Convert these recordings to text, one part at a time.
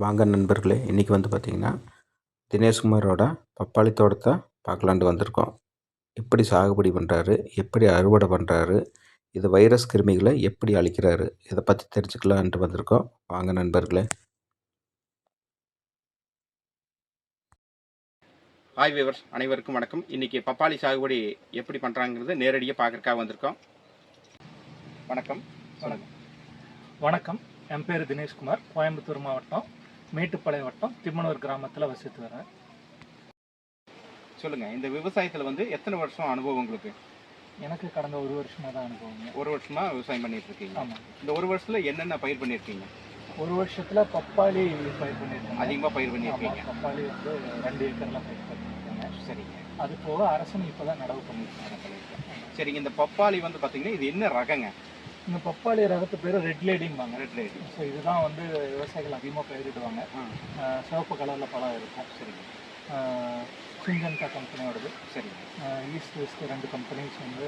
வாங்க நண்பர்களே, இன்றைக்கி வந்து பார்த்திங்கன்னா தினேஷ்குமாரோட பப்பாளி தோட்டத்தை பார்க்கலான்ட்டு வந்திருக்கோம். எப்படி சாகுபடி பண்ணுறாரு, எப்படி அறுவடை பண்ணுறாரு, இது வைரஸ் கிருமிகளை எப்படி அழிக்கிறாரு, இதை பற்றி தெரிஞ்சுக்கலான்ட்டு வந்திருக்கோம். வாங்க நண்பர்களே. ஹாய் வியூவர்ஸ், அனைவருக்கும் வணக்கம். இன்றைக்கி பப்பாளி சாகுபடி எப்படி பண்ணுறாங்கிறது நேரடியாக பார்க்கறக்காக வந்திருக்கோம். வணக்கம். வணக்கம். வணக்கம், என் பேர் தினேஷ்குமார். கோயம்புத்தூர் மாவட்டம் மேட்டுப்பாளையம் வட்டம் திம்மனூர் கிராமத்தில் வசித்து வரேன். சொல்லுங்கள், இந்த விவசாயத்தில் வந்து எத்தனை வருஷம் அனுபவம் உங்களுக்கு? எனக்கு கடந்த ஒரு வருஷமாக தான் அனுபவம். ஒரு வருஷமாக விவசாயம் பண்ணிட்டு இருக்கீங்க? ஆமாம். இந்த ஒரு வருஷத்தில் என்னென்ன பயிர் பண்ணியிருக்கீங்க? ஒரு வருஷத்தில் பப்பாளி பயிர் பண்ணியிருக்கேன். அதிகமாக பயிர் பண்ணியிருக்கீங்க? பப்பாளி வந்து 2 ஏக்கர்லாம் பயிர் பண்ணியிருக்கேங்க. சரிங்க. அது போக அரசன் இப்போ தான் நடவு பண்ணியிருக்கேன். சரிங்க. இந்த பப்பாளி வந்து பார்த்தீங்கன்னா இது என்ன ரகங்க? இந்த பப்பாளி ரகத்து பேர் ரெட் லேடிம்பாங்க. Red lady. ஸோ இதுதான் வந்து விவசாயிகள் அதிகமாக பயிரிடுவாங்க. சிவப்பு கலரில் பழம் இருக்கும். சரிங்க. சிங்கன்கா கம்பெனியோடது. சரிங்க. ஈஸ்ட் வெஸ்ட் 2 கம்பெனிஸ் வந்து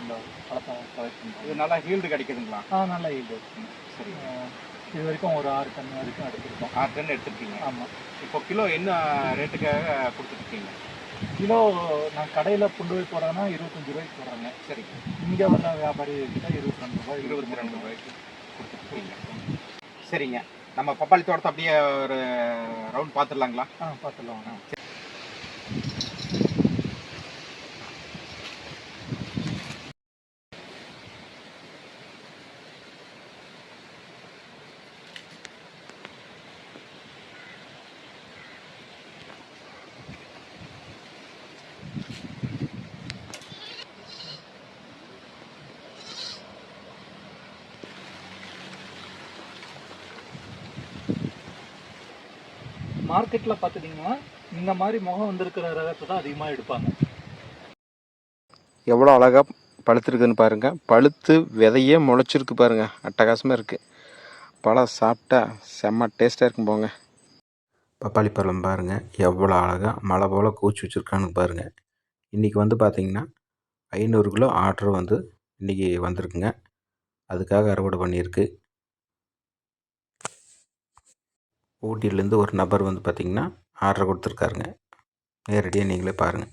இந்த பழத்தை ப்ரொவைட் பண்ணுறாங்க. இது நல்லா ஹீல்டு கிடைக்குதுங்களா? நல்லா ஈல்டு இருக்குங்க. சரி. இது வரைக்கும் ஒரு 6 டன் வரைக்கும் எடுத்துருக்கோம். 6 டன் எடுத்துருக்கீங்க? ஆமாம். இப்போ கிலோ என்ன ரேட்டுக்காக கொடுத்துட்ருக்கீங்க? கிலோ நான் கடையில் கொண்டு போய் போகிறேன்னா 25 ரூபாய்க்கு போடுறேங்க. சரி. இங்கே வர வியாபாரி கிட்ட 22 ரூபாய் 22 ரூபாய்க்கு கொடுத்துருக்கீங்க. சரிங்க. நம்ம பப்பாளி தோட்டத்தை அப்படியே ஒரு ரவுண்ட் பார்த்துடலாங்களா? பார்த்துடலாம். மார்க்கெட்டில் பார்த்துட்டிங்கன்னா இந்த மாதிரி முகம் வந்திருக்கிற ரகத்தை தான் அதிகமாக எடுப்பாங்க. எவ்வளோ அழகாக பழுத்துருக்குன்னு பாருங்கள். பழுத்து விதையே முளைச்சிருக்கு பாருங்கள். அட்டகாசமாக இருக்குது. பழம் சாப்பிட்டா செம்ம டேஸ்ட்டாக இருக்கும் போங்க. பப்பாளி பழம் பாருங்கள், எவ்வளோ அழகாக மழை போல் கூச்சி வச்சுருக்கான்னு பாருங்கள். இன்றைக்கி வந்து பார்த்திங்கன்னா 500 கிலோ ஆர்டர் வந்து இன்றைக்கி வந்திருக்குங்க. அதுக்காக அறுவடை பண்ணியிருக்கு. ஊட்டியிலேருந்து ஒரு நபர் வந்து பார்த்திங்கன்னா ஆர்டர் கொடுத்துருக்காருங்க. நேரடியாக நீங்களே பாருங்கள்.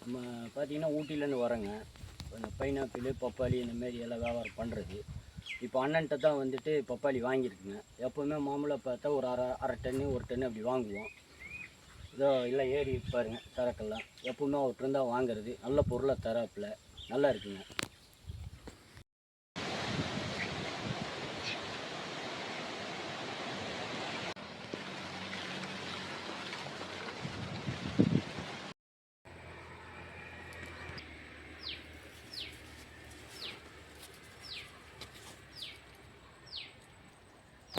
நம்ம பார்த்திங்கன்னா ஊட்டியிலேருந்து வரேங்க. இந்த பைனாப்பிள், பப்பாளி இந்தமாரி எல்லாம் வியாபாரம் பண்ணுறது. இப்போ அண்ணன்ட்ட தான் வந்துட்டு பப்பாளி வாங்கியிருக்குங்க. எப்போவுமே மாமூலாக பார்த்தா ஒரு அரை டன்னு 1 டன்னு அப்படி வாங்குவோம். இதோ எல்லாம் ஏறி பாருங்க சரக்கெல்லாம். எப்போவுமே அவர்கிட்ட தான் வாங்குறது. நல்ல பொருளாக தராப்பில் நல்லா இருக்குங்க.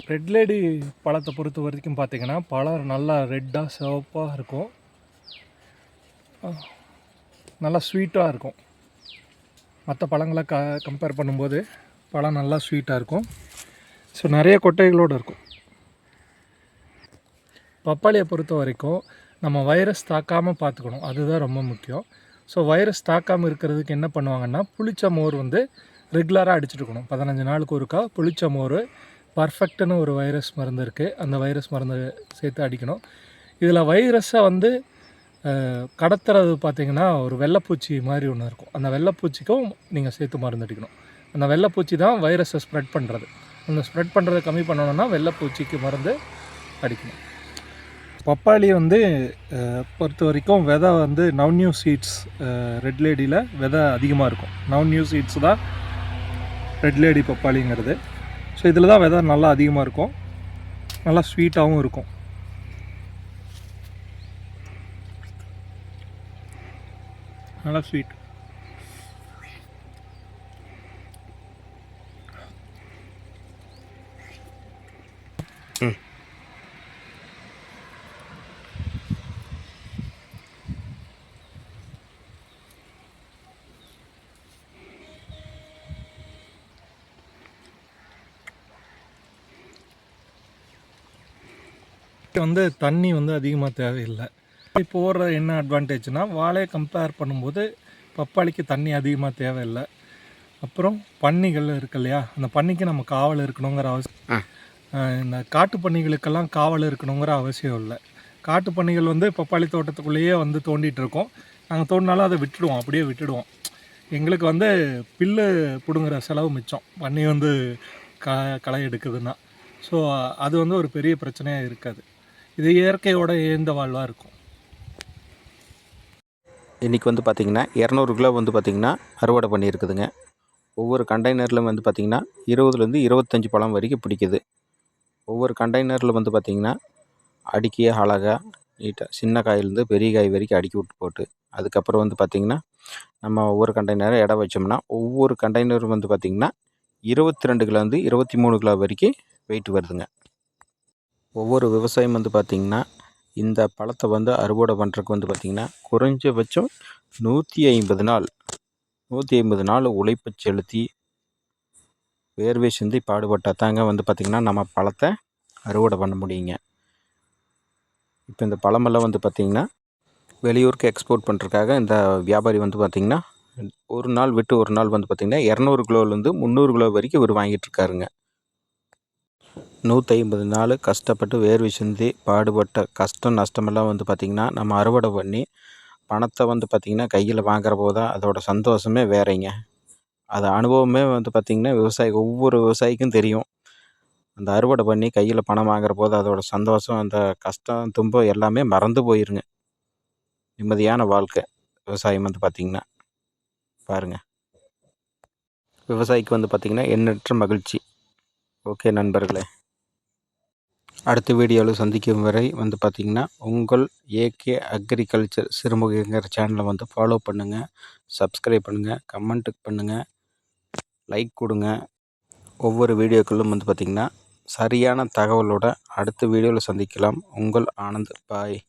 ரெட் லேடி பழத்தை பொறுத்த வரைக்கும் பார்த்திங்கன்னா பழம் நல்லா ரெட்டாக சிவப்பாக இருக்கும். நல்லா ஸ்வீட்டாக இருக்கும். மற்ற பழங்களை கம்பேர் பண்ணும்போது பழம் நல்லா ஸ்வீட்டாக இருக்கும். ஸோ நிறைய கொட்டைகளோடு இருக்கும். பப்பாளியை பொறுத்த வரைக்கும் நம்ம வைரஸ் தாக்காமல் பார்த்துக்கணும், அதுதான் ரொம்ப முக்கியம். ஸோ வைரஸ் தாக்காமல் இருக்கிறதுக்கு என்ன பண்ணுவாங்கன்னா, புளிச்ச மோர் வந்து ரெகுலராக அடிச்சுட்டு இருக்கணும். 15 நாளுக்கு ஒருக்கா புளிச்ச மோர் பர்ஃபெக்ட்னு ஒரு வைரஸ் மருந்து இருக்குது. அந்த வைரஸ் மருந்து சேர்த்து அடிக்கணும். இதில் வைரஸை வந்து கடத்துறது பார்த்திங்கன்னா ஒரு வெள்ளைப்பூச்சி மாதிரி ஒன்று இருக்கும். அந்த வெள்ளைப்பூச்சிக்கும் நீங்கள் சேர்த்து மருந்து அடிக்கணும். அந்த வெள்ளைப்பூச்சி தான் வைரஸை ஸ்ப்ரெட் பண்ணுறது. அந்த ஸ்ப்ரெட் பண்ணுறதை கம்மி பண்ணணுன்னா வெள்ளைப்பூச்சிக்கு மருந்து அடிக்கணும். பப்பாளி வந்து பொறுத்த வரைக்கும் விதை வந்து நவ்நியூ சீட்ஸ், ரெட் லேடியில் விதை அதிகமாக இருக்கும். நவ்நியூ சீட்ஸ் தான் ரெட் லேடி பப்பாளிங்கிறது. ஸோ இதில் தான் விதை நல்லா அதிகமாக இருக்கும். நல்லா ஸ்வீட்டாகவும் இருக்கும். நல்லா ஸ்வீட். வந்து தண்ணி வந்து அதிகமாக தேவையில்லை. இப்போ போடுற என்ன அட்வான்டேஜ்னால் வாழையை கம்பேர் பண்ணும்போது பப்பாளிக்கு தண்ணி அதிகமாக தேவையில்லை. அப்புறம் பன்னிகள் இருக்கு இல்லையா, அந்த பன்னிக்கு நம்ம காவல் இருக்கணுங்கிற அவசியம். இந்த காட்டு பன்னிகளுக்கெல்லாம் காவல் இருக்கணுங்கிற அவசியம் இல்லை. காட்டு பன்னிகள் வந்து பப்பாளி தோட்டத்துக்குள்ளேயே வந்து தோண்டிகிட்டு இருக்கோம். நாங்கள் தோண்டினாலும் அதை விட்டுடுவோம், அப்படியே விட்டுடுவோம். எங்களுக்கு வந்து பில்லு பிடுங்குற செலவு மிச்சம், பன்னி வந்து களை எடுக்குதுன்னா. ஸோ அது வந்து ஒரு பெரிய பிரச்சனையாக இருக்காது. இது இயற்கையோட இயந்த வாழ்வாக இருக்கும். இன்றைக்கி வந்து பார்த்திங்கன்னா 200 கிலோ வந்து பார்த்திங்கன்னா அறுவடை பண்ணியிருக்குதுங்க. ஒவ்வொரு கண்டெய்னரில் வந்து பார்த்திங்கன்னா 20லேருந்து 25 பழம் வரைக்கும் பிடிக்குது. ஒவ்வொரு கண்டெய்னரில் வந்து பார்த்திங்கன்னா அடுக்கியே அழகாக நீட்டாக சின்ன காயிலேருந்து பெரிய காய் வரைக்கும் அடுக்கி விட்டு போட்டு, அதுக்கப்புறம் வந்து பார்த்திங்கன்னா நம்ம ஒவ்வொரு கண்டெய்னரை எடை வச்சோம்னா ஒவ்வொரு கண்டெய்னரும் வந்து பார்த்திங்கன்னா 22 கிலோலேருந்து 23 கிலோ வரைக்கும் வெயிட் வருதுங்க. ஒவ்வொரு விவசாயம் வந்து பார்த்திங்கன்னா இந்த பழத்தை வந்து அறுவடை பண்ணுறதுக்கு வந்து பார்த்திங்கன்னா குறைஞ்சபட்சம் 150 நாள் உழைப்பு செலுத்தி வேர்வை சிந்தி பாடுபட்டால் தாங்க வந்து பார்த்திங்கன்னா நம்ம பழத்தை அறுவடை பண்ண முடியுங்க. இப்போ இந்த பழமெல்லாம் வந்து பார்த்திங்கன்னா வெளியூருக்கு எக்ஸ்போர்ட் பண்ணுறதுக்காக இந்த வியாபாரி வந்து பார்த்திங்கன்னா ஒரு நாள் விட்டு ஒரு நாள் வந்து பார்த்திங்கன்னா 200 கிலோலேருந்து 300 கிலோ வரைக்கும் இவர் வாங்கிட்டுருக்காருங்க. 150 நாள் கஷ்டப்பட்டு வேர்வை சிந்தி பாடுபட்ட கஷ்டம் நஷ்டமெல்லாம் வந்து பார்த்திங்கன்னா நம்ம அறுவடை பண்ணி பணத்தை வந்து பார்த்திங்கன்னா கையில் வாங்குற போது தான் அதோட சந்தோஷமே வேறேங்க. அது அனுபவமே வந்து பார்த்திங்கன்னா ஒவ்வொரு விவசாயிக்கும் தெரியும். அந்த அறுவடை பண்ணி கையில் பணம் வாங்குற போது அதோட சந்தோஷம், அந்த கஷ்டம் துன்பம் எல்லாமே மறந்து போயிருங்க. நிம்மதியான வாழ்க்கை விவசாயம் வந்து பார்த்திங்கன்னா பாருங்கள். விவசாயிக்கு வந்து பார்த்திங்கன்னா எண்ணற்ற மகிழ்ச்சி. ஓகே நண்பர்களே, அடுத்த வீடியோவில் சந்திக்கும் வரை வந்து பார்த்திங்கன்னா உங்கள் ஏகே அக்ரிகல்ச்சர் சிறுமுகைங்கிற சேனலை வந்து ஃபாலோ பண்ணுங்கள், சப்ஸ்கிரைப் பண்ணுங்கள், கமெண்ட் பண்ணுங்கள், லைக் கொடுங்க. ஒவ்வொரு வீடியோக்களும் வந்து பார்த்திங்கன்னா சரியான தகவலோட அடுத்த வீடியோவில் சந்திக்கலாம். உங்கள் ஆனந்த். பாய்.